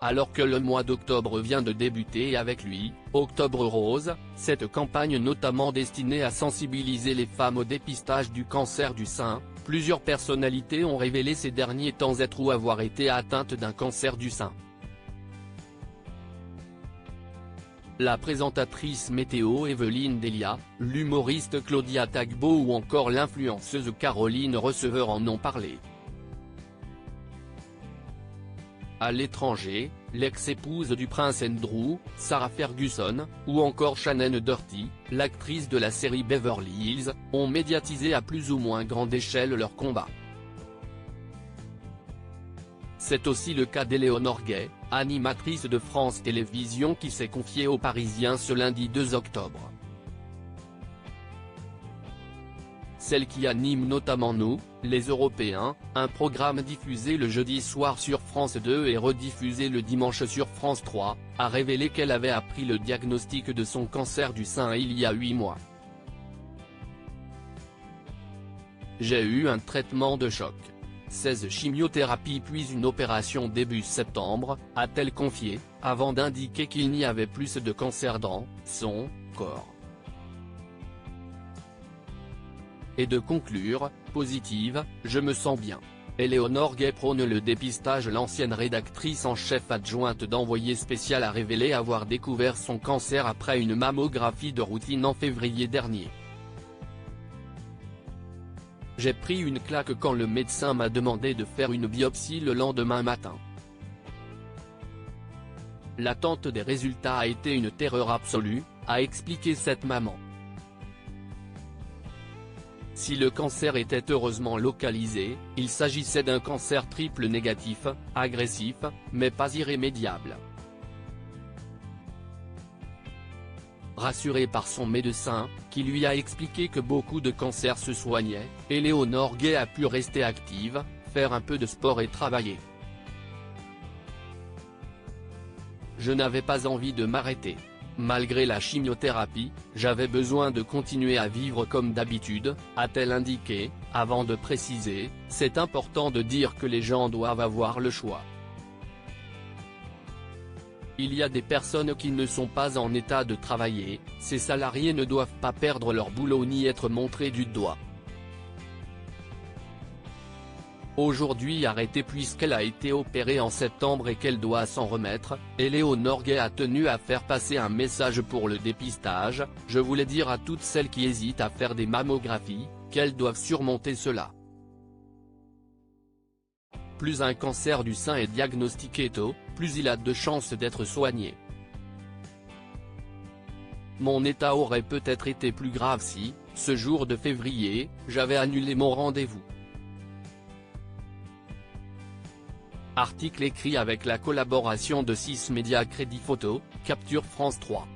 Alors que le mois d'octobre vient de débuter et avec lui, Octobre Rose, cette campagne notamment destinée à sensibiliser les femmes au dépistage du cancer du sein, plusieurs personnalités ont révélé ces derniers temps être ou avoir été atteintes d'un cancer du sein. La présentatrice météo Evelyne Delia, l'humoriste Claudia Tagbo ou encore l'influenceuse Caroline Receveur en ont parlé. À l'étranger, l'ex-épouse du prince Andrew, Sarah Ferguson, ou encore Shannon Doherty, l'actrice de la série Beverly Hills, ont médiatisé à plus ou moins grande échelle leur combat. C'est aussi le cas d'Éléonore Gay, animatrice de France Télévisions qui s'est confiée aux Parisiens ce lundi 2 octobre. Celle qui anime notamment Nous, les Européens, un programme diffusé le jeudi soir sur France 2 et rediffusé le dimanche sur France 3, a révélé qu'elle avait appris le diagnostic de son cancer du sein il y a 8 mois. J'ai eu un traitement de choc. 16 chimiothérapies puis une opération début septembre, a-t-elle confié, avant d'indiquer qu'il n'y avait plus de cancer dans son corps. Et de conclure, positive, je me sens bien. Éléonore Gay prône le dépistage. L'ancienne rédactrice en chef adjointe d'Envoyé spécial a révélé avoir découvert son cancer après une mammographie de routine en février dernier. J'ai pris une claque quand le médecin m'a demandé de faire une biopsie le lendemain matin. L'attente des résultats a été une terreur absolue, a expliqué cette maman. Si le cancer était heureusement localisé, il s'agissait d'un cancer triple négatif, agressif, mais pas irrémédiable. Rassurée par son médecin, qui lui a expliqué que beaucoup de cancers se soignaient, Éléonore Gay a pu rester active, faire un peu de sport et travailler. Je n'avais pas envie de m'arrêter. Malgré la chimiothérapie, j'avais besoin de continuer à vivre comme d'habitude, a-t-elle indiqué, avant de préciser, c'est important de dire que les gens doivent avoir le choix. Il y a des personnes qui ne sont pas en état de travailler, ces salariés ne doivent pas perdre leur boulot ni être montrés du doigt. Aujourd'hui arrêtée puisqu'elle a été opérée en septembre et qu'elle doit s'en remettre, Éléonore Gay a tenu à faire passer un message pour le dépistage. Je voulais dire à toutes celles qui hésitent à faire des mammographies, qu'elles doivent surmonter cela. Plus un cancer du sein est diagnostiqué tôt, plus il a de chances d'être soigné. Mon état aurait peut-être été plus grave si, ce jour de février, j'avais annulé mon rendez-vous. Article écrit avec la collaboration de 6 médias. Crédit photo, capture France 3.